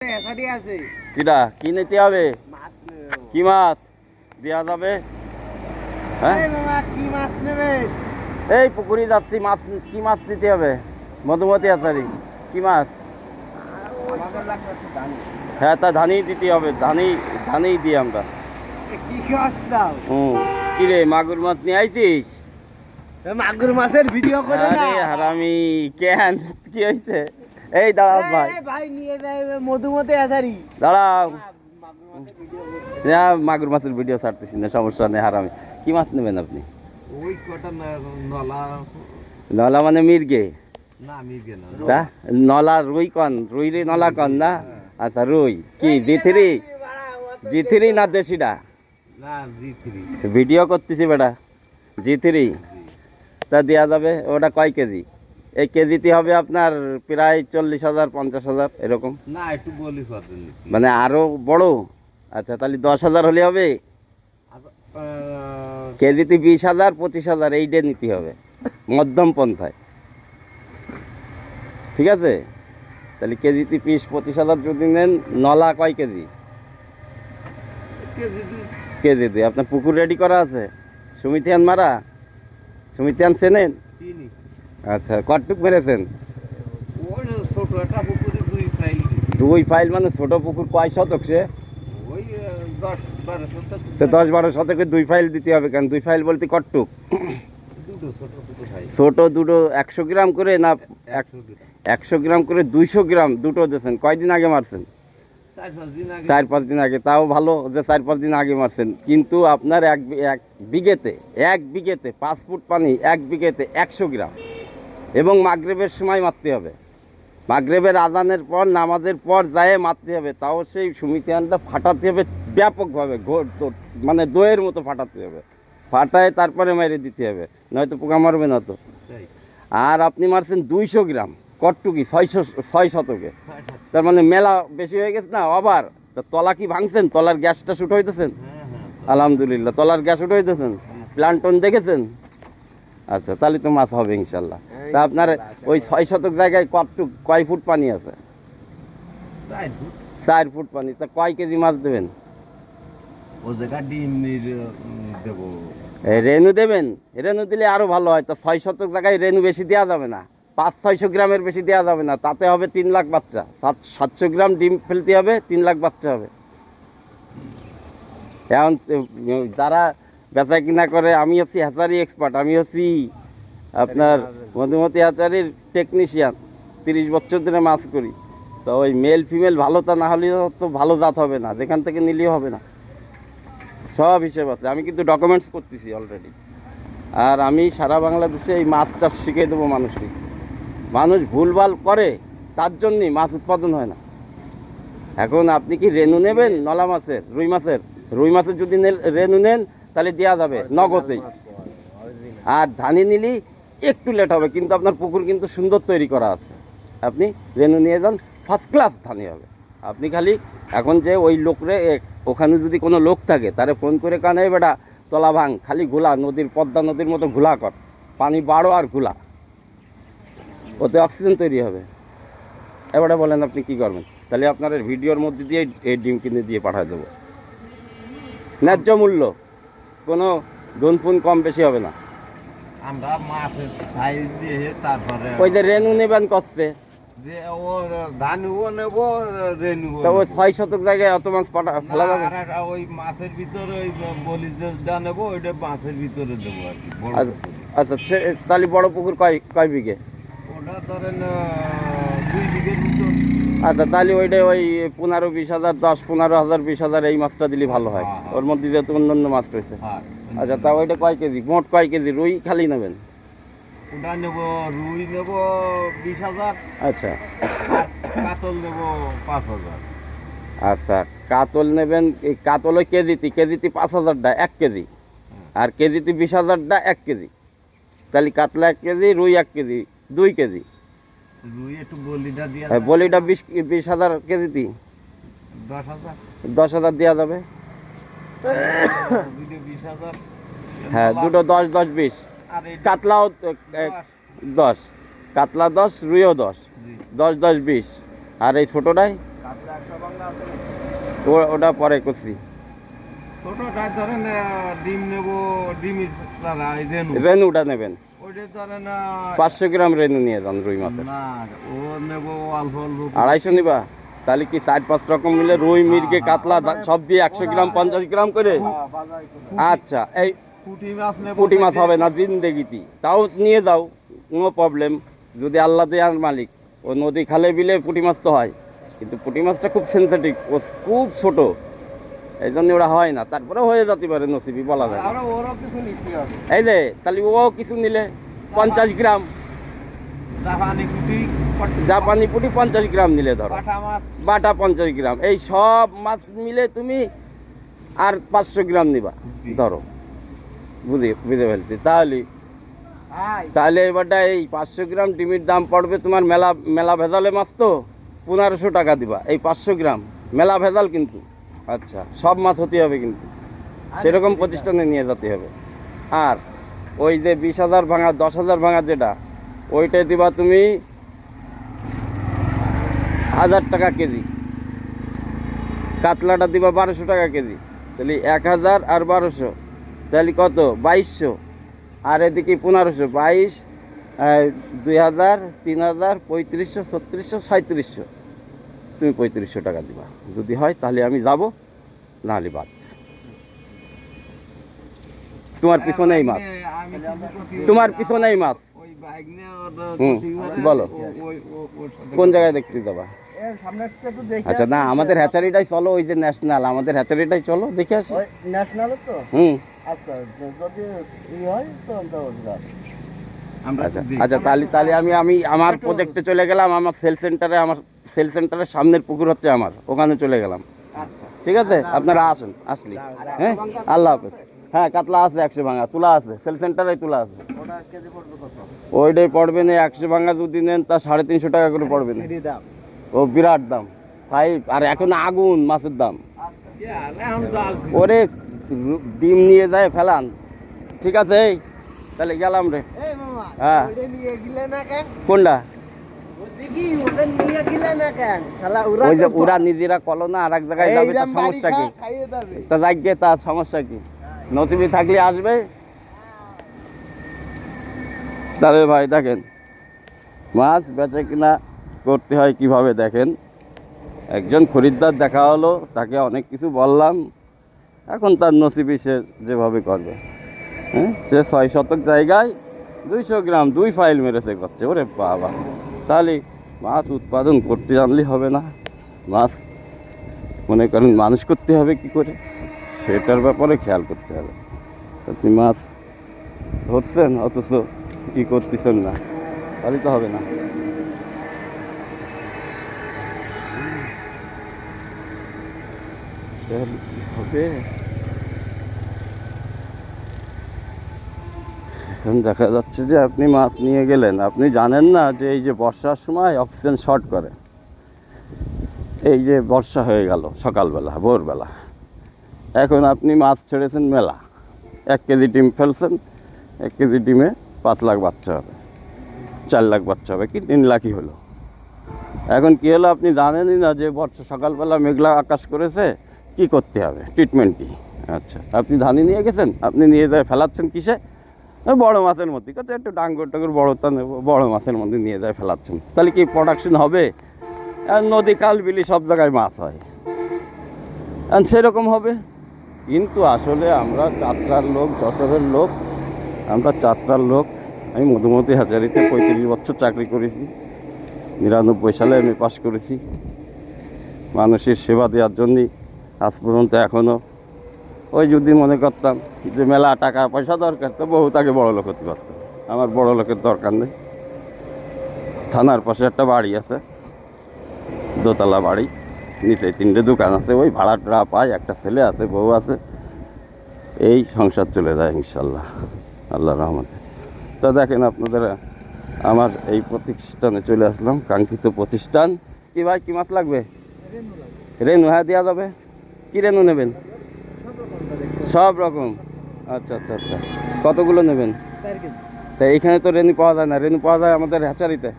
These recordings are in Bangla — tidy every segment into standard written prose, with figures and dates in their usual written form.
কিটা কি নিতে হবে? কি মাছ দেওয়া যাবে? হ্যাঁ কি মাছ নেবে? এই পুকুরি যাচ্ছি, মাছ কি মাছ নিতে হবে? মধুমতি আচারি কি মাছ? হ্যাঁ তা ধানই দিতে হবে, ধানই দিই আমরা। কি রে মাগুর মাছ নিয়ে আইছিস? মাগুর মাছের ভিডিও করে না। আরে হারামি কেন কি হয়েছে? এই দাঁড়াও ভাই, ভাই নিয়ে যায় মধুমতি আচারি। দাঁড়াও, মাগুর মাছের ভিডিও ছাড়তেছি না, সমস্যা নেই। হারামি কি মাছ নেবেন আপনি? ওই কটা নলা। নলা মানে মির্গে? না মির্গে না, তা নলা রুই কন, রুই রে নলা কন না? আচ্ছা রুই কি জি3 না দেশিটা? না জি3। ভিডিও করতেছি বেটা, জি3 তা দেওয়া যাবে। ওটা কয় কেজি? এই কেজিতে হবে আপনার প্রায় 40,000 50,000 এরকম। না একটু বলি মানে আরো বড়? আচ্ছা তাহলে 10,000 হলে হবে। কেজিতে 20,000 25,000 এই ডে নিতে হবে মধ্যম পন্থায়, ঠিক আছে? তাহলে কেজিতে 20-25,000 যদি নেন, নলা কয় কেজি? কেজিতে। আপনার পুকুর রেডি করা আছে? সুমিতিয়ান মারা? সুমিতিয়ান চেনেন? আচ্ছা কটটুক মেরেছেন? ছোট একটা পুকুরে 2 ফাইল মানে ছোট পুকুর কয় শতক সে? ওই 10-12 শতক। 10-12 শতকে 2 ফাইল দিতে হবে কেন? 2 ফাইল বলতে কটটুক? ছোট দুটো 100 গ্রাম করে না? 100 গ্রাম করে 200 গ্রাম দুটো দিয়েছেন। কয়দিন আগে মারছেন? 4-5 দিন আগে। তাও ভালো যে 4-5 দিন আগে মারছেন, কিন্তু আপনার এক বিঘেতে 5 ফুট পানি, 1 বিঘেতে 100 গ্রাম, এবং মাগরিবের সময় মারতে হবে। মাগরিবের আজানের পর, নামাজের পর যায় মারতে হবে। তাও সেই সুমিতিয়ানটা ফাটাতে হবে ব্যাপকভাবে, মানে দইয়ের মতো ফাটাতে হবে। ফাটায় তারপরে মেরে দিতে হবে, নয়তো পোকা মারবে না তো। আর আপনি মারছেন 200 গ্রাম, কটটুকি 6 শতকে, তার মানে মেলা বেশি হয়ে গেছে না? আবার তলা কি ভাঙছেন? তলার গ্যাসটা শুট হইতেছেন? আলহামদুলিল্লাহ তলার গ্যাস উঠে হইতেছেন। প্লান্টন দেখেছেন? আচ্ছা তাহলে তো মাছ হবে ইনশাল্লাহ। তা আপনার ওই 6 শতক জায়গায় কয় ফুট পানি আছে? 4 ফুট পানি। তা কয় কেজি মাছ দেবেন? ও জায়গা ডিম দেবো। রেনু দেবেন? রেনু দিলে আরো ভালো হয়। তো 6 শতক জায়গায় রেনু বেশি দেওয়া যাবে না, 500-600 গ্রামের বেশি দেওয়া যাবে না। তাতে হবে 3 লাখ বাচ্চা। 700 গ্রাম ডিম ফেলতে হবে, 3 লাখ বাচ্চা হবে। এখন যারা বেচা কিনা করে, আমি হচ্ছি হ্যাচারি এক্সপার্ট, আমি হচ্ছি আপনার মধুমতি হ্যাচারির টেকনিশিয়ান। 30 বছর ধরে মাছ করি। তো ওই মেল ফিমেল ভালো তা না হলে তো ভালো জাত হবে না, যেখান থেকে নিলেও হবে না। সব হিসেব আছে, আমি কিন্তু ডকুমেন্টস করতেছি অলরেডি। আর আমি সারা বাংলাদেশে এই মাছ চাষ শিখিয়ে দেবো মানুষকে। মানুষ ভুলভাল করে, তার জন্যই মাছ উৎপাদন হয় না। এখন আপনি কি রেনু নেবেন? নলা মাছের, রুই মাছের যদি রেনু নেন তাহলে দেওয়া যাবে নগদেই। আর ধানি নিলেই একটু লেট হবে, কিন্তু আপনার পুকুর কিন্তু সুন্দর তৈরি করা আছে। আপনি রেনু নিয়ে যান, ফার্স্ট ক্লাস ধানি হবে। আপনি খালি এখন যে ওই লোকরে, ওখানে যদি কোনো লোক থাকে তারে ফোন করে কানে, বেটা তলা ভাঙ, খালি ঘোলা, পদ্মা নদীর মতো ঘোলা কর, পানি বাড়ো আর ঘোলা, ওতে অক্সিজেন তৈরি হবে। এবারে বলেন আপনি কি করবেন? তাহলে আপনার ভিডিওর মধ্যে দিয়ে এই ডিম কিনে দিয়ে পাঠিয়ে দেবো, ন্যায্য মূল্য, কোনো গুনফুন কম বেশি হবে না। আমরা মাছের সাইজ দিয়ে তারপরে ওই যে রেনু নেবেন কষ্টে, যে ও ধানুও নেব, রেনু তো ওই 6 শতক জায়গায় অত মাছ ফেলা যাবে? ওই মাছের ভিতরে ওই বলি যে নেবো, ওইটা মাছের ভিতরে দেবো আর কি। আচ্ছা তাহলে বড় পুকুর কয় বিঘে? ওটা ধরেন 2 বিঘের ভিতর। আচ্ছা তাহলে ওইটা ওই 15-20 হাজার, 10-15 হাজার 20 হাজার এই মাছটা দিলে ভালো হয়। ওর মধ্যে যেহেতু অন্যান্য মাছ রয়েছে। আচ্ছা তা ওইটা কয় কেজি? মোট কয় কেজি রুই খালি নেবেন? ওটা নেবো, রুই নেবো 20,000। আচ্ছা কাতল নেবো 5,000। আচ্ছা কাতল নেবেন, এই কাতল ওই কেজিতে 5,000টা 1 কেজি, আর কেজিতে 20,000টা 1 কেজি। তাহলে কাতলা 1 কেজি, রুই 1 কেজি, 2 কেজি। রুই একটু বলিটা দিয়ে, বলিটা 20,000 কেজিতে 10,000। 10,000 দেওয়া যাবে। 20,000। হ্যাঁ দুটো 10-10-20। কাতলাও 10, কাতলা 10, রুইও 10, 10-10-20। আর এই ছোটোটাই ওটা পরে করছি। ছোটটা ধরেন ডিম নেবো, ডিমের চারা এই রেনু, রেনুটা নেবেন, ওইটা ধরেন 500 গ্রাম রেনু নিয়ে যান রুই মাছের। না, ও নেবো অল্প অল্প 250 নিবা, তাহলে কি 4-5 রকম মিলে রুই মির্গে কাতলা সব দিয়ে 100 গ্রাম 50 গ্রাম করে। আচ্ছা, এই পুঁটি মাছ নেবো। পুঁটি মাছ হবে না জিন্দেগিতে, তাও নিয়ে যাও, নো প্রবলেম। যদি আল্লাহ দেয়ার মালিক, ও নদী খালে বিলে পুঁটি মাছ তো হয়, কিন্তু পুঁটি মাছটা খুব সেন্সিটিভ, ও খুব ছোট, এই জন্য ওরা হয় না। তারপরে হয়ে যেতে পারে, নসিবি বলা যায় না। আরো ওরও কিছু নিতে হবে। এই যে তাহলে ও কিছু নিলে 50 গ্রাম জাপানি পুঁটি, জাপানি পুঁটি 50 গ্রাম নিলে ধরো, পাঠা মাছ, বাটা 50 গ্রাম, এই সব মাছ মিলে তুমি আর 500 গ্রাম নিবা ধরো। বুঝে ফেলছি। তাহলে এবারটা এই 500 গ্রাম ডিমের দাম পড়বে তোমার, মেলা ভেজালে মাছ তো 1500 টাকা দিবা এই 500 গ্রাম, মেলা ভেজাল কিন্তু। আচ্ছা, সব মাছ হতে হবে কিন্তু, সেরকম প্রতিষ্ঠানে নিয়ে যেতে হবে। আর ওই যে 20,000 ভাঙা 10,000 ভাঙা যেটা, ওইটাই দিবা তুমি 1000 টাকা কেজি, কাতলাটা দিবা 1200 টাকা কেজি, তাহলে 1000 আর 1200, তাহলে কত? 2200। আর এদিকে 1500, 22, 2000, 3000, 3500, 3600, 3700, তুমি 3500 টাকা দিবা। যদি হয় তাহলে আমি যাব, নাহলে বাদ। তোমার পিছনেই মাছ, আমি কিছু করতে তোমার পিছনেই মাছ। ওই বাইক নিয়ে হুম, বলো ওর সাথে কোন জায়গায় দেখতে যাবা? এর সামনে একটু দেখি। আচ্ছা, না আমাদের হ্যাচারিটাই চলো, ওই যে ন্যাশনাল, আমাদের হ্যাচারিটাই চলো, দেখে আসি। ন্যাশনাল তো। হুম, আচ্ছা, যদি ই হয় তো আমরা আচ্ছা আচ্ছা, তাহলে আমি আমার প্রজেক্টে চলে গেলাম, আমার সেল সেন্টারের সামনের পুকুর হচ্ছে আমার, ওখানে চলে গেলাম। আচ্ছা, ঠিক আছে, আপনারা আসেন, আসলি। হ্যাঁ, আল্লাহ হাফেজ। হ্যাঁ, কাতলা আছে 100 ভাঙা, তুলা আছে, সেল সেন্টারে তুলা আছে। ওটা কেজি পড়বে কত? ওইটাই পড়বে না 100 ভাঙা যদি নেন তা 350 টাকা করে পড়বে না। সিঁড়ি দাম। ও বিরাট দাম ভাই, আর এখন আগুন মাছের দাম। এখন ডাল ওরে ডিম নিয়ে যায় ফেলান। ঠিক আছে, এই তাহলে গেলাম রে। এই মামা, হ্যাঁ। ওটা নিয়ে গিলে না কেন? কোনটা? দেখি ওটা নিয়ে গিলে না কেন? শালা ওরা ওই যে তো ওরা নিজেরা কলো না, আর এক জায়গায় যাবে, তার সমস্যা কি? খাইয়ে দেবে। তা যাইগে, তার সমস্যা কি? নতুবি থাকলে আসবে। তাহলে ভাই দেখেন, মাছ বেচে কিনা করতে হয় কিভাবে দেখেন। একজন খরিদ্দার দেখা হলো, তাকে অনেক কিছু বললাম, এখন তার নসিবি সে যেভাবে করবে। হ্যাঁ, সে 6 শতক জায়গায় 200 গ্রাম 2 ফাইল মেরেছে করছে। ওরে বাবা, তাহলে মাছ উৎপাদন করতে জানলে হবে না, মাছ মনে করেন মানুষ করতে হবে কি করে, সেটার ব্যাপারে খেয়াল করতে হবে। আপনি মাছ ধরছেন অথচ কি করতেছেন না, তাহলে তো হবে না। তাহলে কি হবে? এখন দেখা যাচ্ছে যে আপনি মাছ নিয়ে গেলেন, আপনি জানেন না যে এই যে বর্ষার সময় অক্সিজেন শর্ট করে। এই যে বর্ষা হয়ে গেল সকালবেলা ভোরবেলা, এখন আপনি মাছ ছেড়েছেন মেলা, 1 কেজি ডিম ফেলছেন, 1 কেজি ডিমে 5 লাখ বাচ্চা হবে, 4 লাখ বাচ্চা হবে, কি 3 লাখই হলো। এখন কি হলো, আপনি জানেনই না যে বর্ষা সকালবেলা মেঘলা আকাশ করেছে, কি করতে হবে, ট্রিটমেন্ট কি। আচ্ছা, আপনি ধানি নিয়ে গেছেন, আপনি নিয়ে যায় ফেলাচ্ছেন কিসে? বড় মাছের মধ্যে, কত একটু ডাঙ্গর টাঙ্গর বড়টা নেবো, বড় মাছের মধ্যে নিয়ে যায় ফেলাচ্ছেন, তাহলে কি প্রোডাকশন হবে? আর নদী খাল বিলি সব জায়গায় মাছ হয়, আর সেরকম হবে। কিন্তু আসলে আমরা চাত্রার লোক, যশোরের লোক, আমরা চাত্রার লোক। আমি মধুমতি হ্যাচারিতে 35 বছর চাকরি করেছি, 99 সালে আমি পাস করেছি। মানুষের সেবা দেওয়ার জন্যই আজ পর্যন্ত এখনও। ওই যদি মনে করতাম যে মেলা টাকা পয়সা দরকার, তো বহুত আগে বড় লোক হতে পারতাম। আমার বড় লোকের দরকার নেই। থানার পাশে একটা বাড়ি আছে, দোতলা বাড়ি, নিচে 3টে দোকান আছে, ওই ভাড়াটা পায়, একটা ছেলে আছে, বউ আছে, এই সংসার চলে যায় ইনশাল্লাহ, আল্লাহর রহমতে। তা দেখেন আপনাদের, আমার এই প্রতিষ্ঠানে চলে আসলাম, কাঙ্ক্ষিত প্রতিষ্ঠান। কি ভাই, কি মাছ লাগবে? রেনু, হ্যাঁ দেওয়া যাবে। কি রেনু নেবেন? সব রকম। আচ্ছা আচ্ছা আচ্ছা, কতগুলো নেবেন? 4 কেজি। তা এখানে তো রেনু পাওয়া যায় না, রেনু পাওয়া যায় আমাদের হ্যাচারিতে।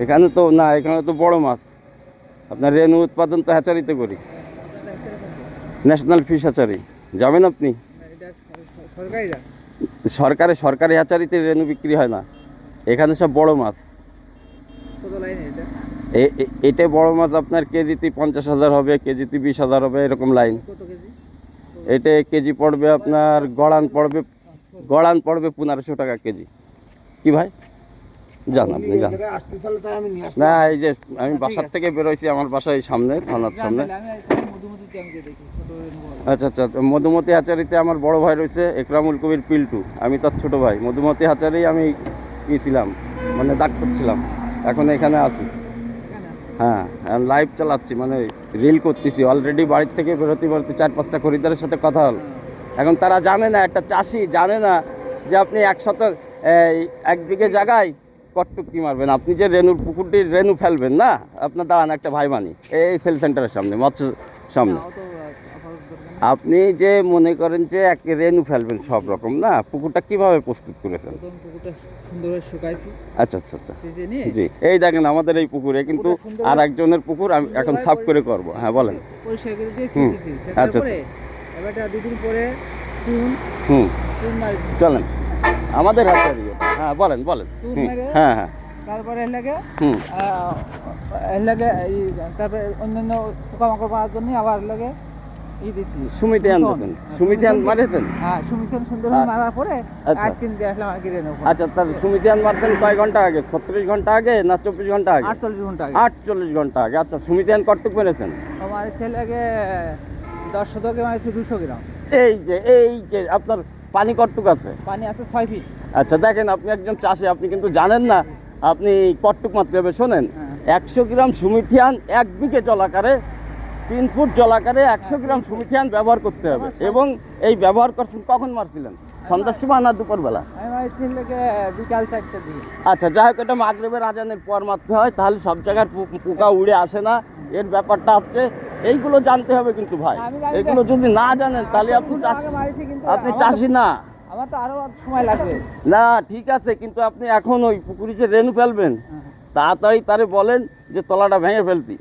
এখানে তো না, এখানে তো বড় মাছ। আপনার রেনু উৎপাদন তো হ্যাচারিতে করি, ন্যাশনাল ফিশ হ্যাচারি। যাবেন আপনি? সরকারি হ্যাচারিতে রেনু বিক্রি হয় না, এখানে সব বড় মাছ। এটা বড় মাছ আপনার কেজিতে 50,000 হবে, কেজিতে 20,000 হবে, এরকম লাইন। এটা কেজি পড়বে আপনার, গড়ান পড়বে 1500 টাকা কেজি। কি ভাই যান আপনি যান। না এই যে আমি বাসার থেকে বেরোইছি, আমার বাসা এই সামনে, থানার সামনে। আচ্ছা আচ্ছা, মধুমতি হাচারিতে আমার বড় ভাই রয়েছে একরামুল কবির পিল্টু, আমি তার ছোট ভাই। মধুমতি হাচারি আমি ছিলাম, মানে ডাক করছিলাম, এখন এখানে আছি। হ্যাঁ, লাইভ চালাচ্ছি, মানে রিল করতেছি। অলরেডি বাড়ির থেকে বেরোতে 4-5টা খরিদ্দারের সাথে কথা হল। এখন তারা জানে না, একটা চাষি জানে না যে আপনি 1 বিঘে জায়গায় কটটুকি মারবেন। আপনি যে রেনুর পুকুরটির রেনু ফেলবেন না, আপনার দাঁড়ান একটা ভাই মানি এই সেল সেন্টারের সামনে, মৎস্য সামনে। আপনি যে মনে করেন যে এক রেনু ফেলবেন সব রকম না, পুকুরটা কিভাবে প্রস্তুত করেছেন? আচ্ছা আচ্ছা আচ্ছা, জি। এই দেখেন আমাদের এই পুকুরে কিন্তু আর একজনের পুকুর আমি এখন সাফ করে করব। হ্যাঁ বলেন। আচ্ছা চলেন আমাদের হাতে। হ্যাঁ বলেন বলেন। হ্যাঁ হ্যাঁ, তারপরে তারপরে অন্যান্য পোকামাকড় মারার জন্য আবার সুমিতে মারেছেন? হ্যাঁ, সুমিতেন সুন্দর মারার পরে আইসক্রিম দিয়ে আসলাম আর কি রেনু। আচ্ছা, তার সুমিতে মারছেন কয় ঘন্টা আগে? 36 ঘন্টা আগে না 24 ঘন্টা আগে? 48 ঘন্টা আগে। 48 ঘন্টা আগে। আচ্ছা, সুমিতে কটটুক মেরেছেন? আমার ছেলেকে 10 শতকে মারছে 200 গ্রাম। এই যে আপনার পানি কটটুক আছে? পানি আছে 6 ফিট। আচ্ছা দেখেন, আপনি একজন চাষি, আপনি কিন্তু জানেন না আপনি কটটুক মারতে হবে। শোনেন, 100 গ্রাম সুমিথিয়ান 1 বিঘে জলাকারে 3 ফুট জলাকারে 100 গ্রাম সুমিথিয়ান ব্যবহার করতে হবে। এবং এই ব্যবহার করছেন কখন মারছিলেন? সন্ধ্যার সময় না দুপুরবেলা? আমি ছেলেকে বিকাল 4টার দিকে। আচ্ছা, যাই হোক, এটা মাগরিবের আজানের পর মারতে হয়, তাহলে সব জায়গার পোকা উড়ে আসে না। এর ব্যাপারটা হচ্ছে, এইগুলো জানতে হবে কিন্তু ভাই। এগুলো যদি না জানেন তাহলে আপনি চাষি না। আমার তো আরো সময় লাগবে। না ঠিক আছে, কিন্তু আপনি এখন ওই পুকুরে যে রেনু ফেলবেন, তাড়াতাড়ি তারে বলেন যে তলাটা ভেঙে ফেলতি।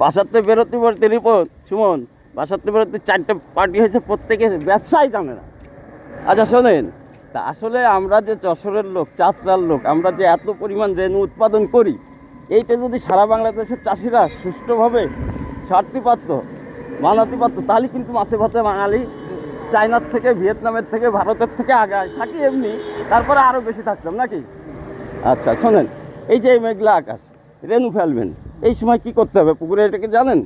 বাসাতে বেরোতে রিপোর্ট সুমন, বাসাতে বেরোতে 4টে পার্টি হয়েছে, প্রত্যেকে ব্যবসায় জানে না। আচ্ছা শোনেন, তা আসলে আমরা যে যশোরের লোক, চাষরার লোক, আমরা যে এত পরিমাণ রেনু উৎপাদন করি, এইটা যদি সারা বাংলাদেশের চাষিরা সুষ্ঠুভাবে ছাড়তে পারত, মানাতে পারত, তাহলে কিন্তু মাছে ভাতে বাঙালি চায়নার থেকে, ভিয়েতনামের থেকে, ভারতের থেকে আগায় থাকি এমনি, তারপরে আরও বেশি থাকতাম নাকি? আচ্ছা শোনেন, এই যে মেঘলা আকাশ, রেনু ফেলবেন, এই সময় কি করতে হবে পুকুরে, এটাকে জানেন?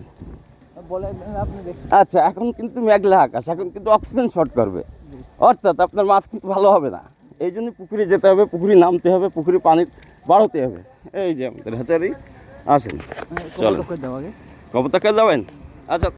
আচ্ছা, এখন কিন্তু মেঘলা আকাশ, এখন কিন্তু অক্সিজেন শর্ট করবে, অর্থাৎ আপনার মাছ কিন্তু ভালো হবে না। এই জন্য পুকুরে যেতে হবে, পুকুরে নামতে হবে, পুকুরে পানি বাড়াতে হবে। এই যে আমাদের হ্যাচারি, আসেন চলেন। কবতাকে যাবেন? আচ্ছা।